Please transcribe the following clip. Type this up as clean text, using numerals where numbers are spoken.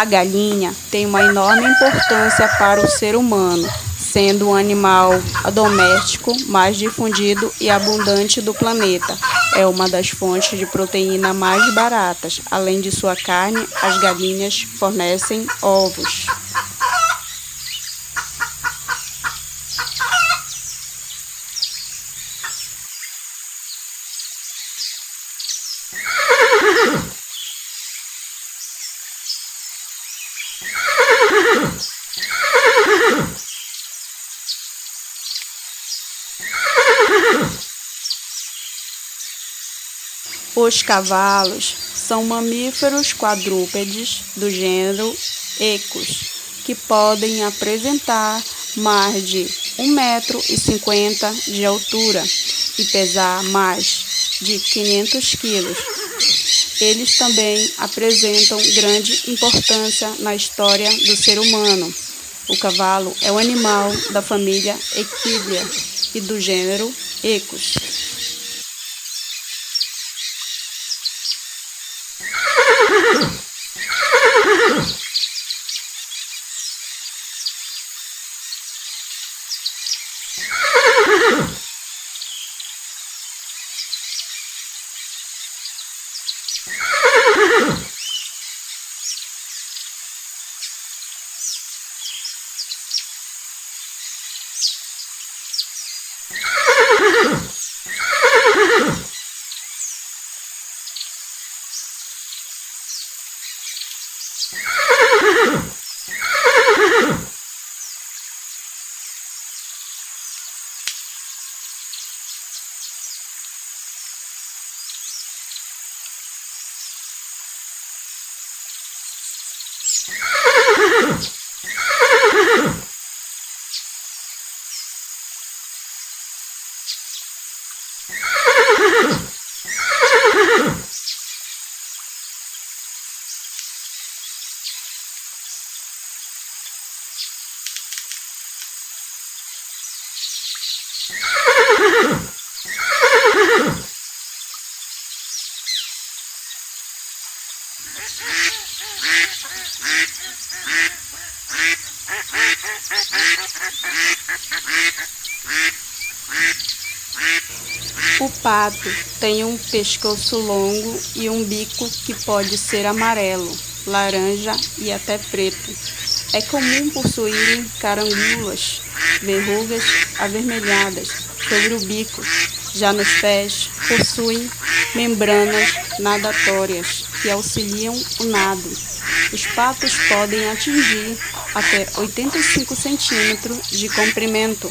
A galinha tem uma enorme importância para o ser humano, sendo um animal doméstico mais difundido e abundante do planeta. É uma das fontes de proteína mais baratas. Além de sua carne, as galinhas fornecem ovos. Os cavalos são mamíferos quadrúpedes do gênero Equus, que podem apresentar mais de 1,50 m de altura e pesar mais de 500 quilos. Eles também apresentam grande importância na história do ser humano. O cavalo é um animal da família Equidia e do gênero Equus. O pato tem um pescoço longo e um bico que pode ser amarelo, laranja e até preto. É comum possuírem carangulas, verrugas avermelhadas sobre o bico. Já nos pés, possuem membranas nadatórias que auxiliam o nado. Os patos podem atingir até 85 centímetros de comprimento.